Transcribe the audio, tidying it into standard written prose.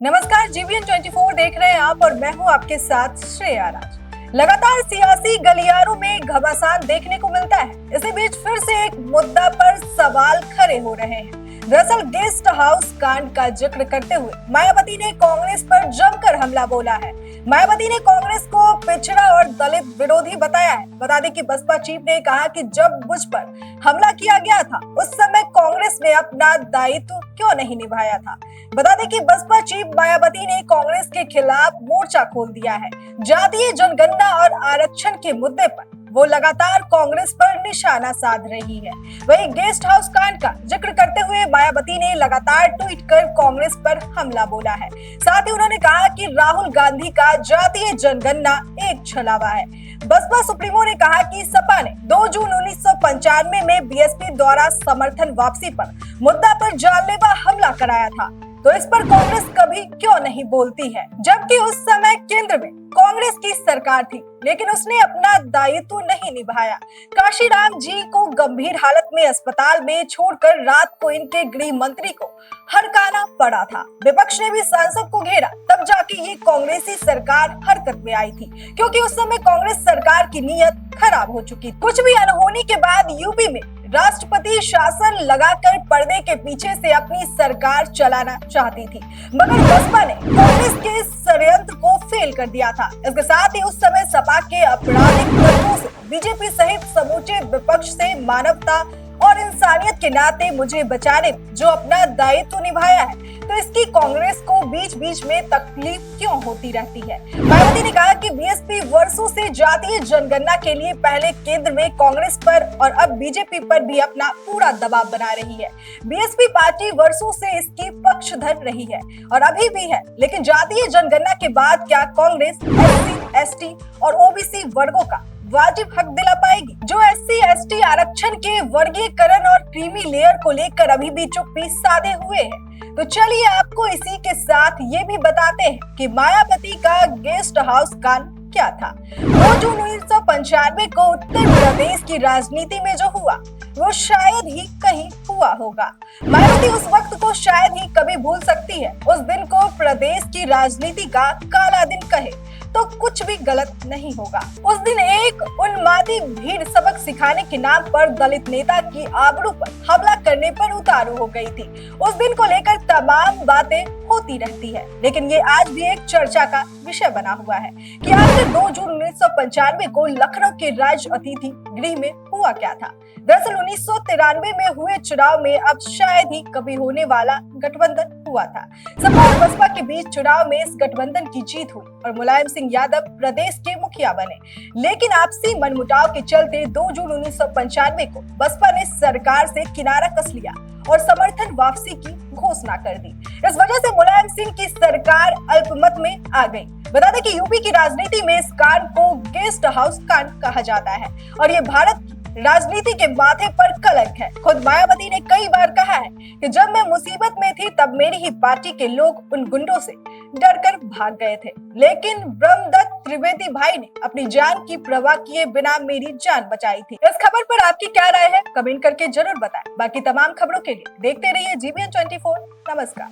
नमस्कार, जीबीएन 24 देख रहे हैं आप और मैं हूं आपके साथ श्रेया राज। लगातार सियासी गलियारों में घमासान देखने को मिलता है। इसी बीच फिर से एक मुद्दा पर सवाल खड़े हो रहे हैं। दरअसल गेस्ट हाउस कांड का जिक्र करते हुए मायावती ने कांग्रेस पर जमकर हमला बोला है। मायावती ने कांग्रेस को पिछड़ा और दलित विरोधी बताया है। बता दें कि बसपा चीफ ने कहा कि जब मुझ पर हमला किया गया था उस समय कांग्रेस ने अपना दायित्व क्यों नहीं निभाया था। बता दें कि बसपा चीफ मायावती ने कांग्रेस के खिलाफ मोर्चा खोल दिया है। जातीय जनगणना और आरक्षण के मुद्दे पर वो लगातार कांग्रेस पर निशाना साध रही है। वहीं गेस्ट हाउस कांड का जिक्र करते हुए मायावती ने लगातार ट्वीट कर कांग्रेस पर हमला बोला है। साथ ही उन्होंने कहा कि राहुल गांधी का जातीय जनगणना एक छलावा है। बसपा सुप्रीमो ने कहा कि सपा ने 2 जून 1995 में बीएसपी द्वारा समर्थन वापसी पर मुद्दा पर जानलेवा हमला कराया था, तो इस पर कांग्रेस कभी क्यों नहीं बोलती है, जबकि उस समय केंद्र में कांग्रेस की सरकार थी, लेकिन उसने अपना दायित्व नहीं निभाया। काशीराम जी को गंभीर हालत में अस्पताल में छोड़कर रात को इनके गृह मंत्री को हड़काना पड़ा था। विपक्ष ने भी सांसद को घेरा, तब जाके ये कांग्रेसी सरकार हरकत में आई थी, क्योंकि उस समय कांग्रेस सरकार की नीयत खराब हो चुकी। कुछ भी अनहोनी के बाद यूपी में राष्ट्रपति शासन लगाकर पर्दे के पीछे से अपनी सरकार चलाना चाहती थी, मगर बसपा ने कांग्रेस के षड्यंत्र को फेल कर दिया था। इसके साथ ही उस समय सपा के आपराधिक तत्वों से बीजेपी सहित समूचे विपक्ष से मानवता और इंसानियत के नाते मुझे बचाने में जो अपना दायित्व निभाया है, तो इसकी कांग्रेस को बीच बीच में तकलीफ क्यों होती रहती है। मायावती ने कहा कि बीएसपी वर्षों से जातीय जनगणना के लिए पहले केंद्र में कांग्रेस पर और अब बीजेपी पर भी अपना पूरा दबाव बना रही है। बीएसपी पार्टी वर्षों से इसकी पक्षधर रही है और अभी भी है, लेकिन जातीय जनगणना के बाद क्या कांग्रेस एससी, एसटी और ओबीसी वर्गों का वाजिब हक दिला पाएगी? जो एससी एसटी आरक्षण के वर्गीकरण और क्रीमी लेयर को लेकर अभी भी चुप्पी साधे हुए हैं। तो चलिए आपको इसी के साथ ये भी बताते हैं कि मायावती का गेस्ट हाउस कांड क्या था। 2 जून 1995 को उत्तर प्रदेश की राजनीति में जो हुआ वो शायद ही कहीं हुआ होगा। मायावती उस वक्त को शायद ही कभी भूल सकती है। उस दिन को प्रदेश की राजनीति का काला दिन कहे तो कुछ भी गलत नहीं होगा। उस दिन एक उन्मादी भीड़ सबक सिखाने के नाम पर दलित नेता की आबरू पर हमला करने पर उतारू हो गई थी। उस दिन को लेकर तमाम बातें होती रहती है, लेकिन ये आज भी एक चर्चा का विषय बना हुआ है कि आखिर 2 जून 1995 को लखनऊ के राज्य अतिथि गृह में हुआ क्या था। दरअसल 1993 में हुए चुनाव में अब शायद ही कभी होने वाला गठबंधन हुआ था। सपा और बसपा के बीच चुनाव में इस गठबंधन की जीत हुई और मुलायम सिंह यादव प्रदेश के मुखिया बने, लेकिन आपसी मनमुटाव के चलते 2 जून 1995 को बसपा ने सरकार से किनारा कस लिया और समर्थन वापसी की घोषणा कर दी। इस वजह से मुलायम सिंह की सरकार अल्पमत में आ गई। बता दें कि यूपी की राजनीति में इस कांड को गेस्ट हाउस कांड कहा जाता है और ये भारत राजनीति के माथे पर कलंक है। खुद मायावती ने कई बार कहा है कि जब मैं मुसीबत में थी तब मेरी ही पार्टी के लोग उन गुंडों से डरकर भाग गए थे, लेकिन ब्रह्मदत्त त्रिवेदी भाई ने अपनी जान की परवाह किए बिना मेरी जान बचाई थी। इस खबर पर आपकी क्या राय है, कमेंट करके जरूर बताएं। बाकी तमाम खबरों के लिए देखते रहिए जीबीएन 24। नमस्कार।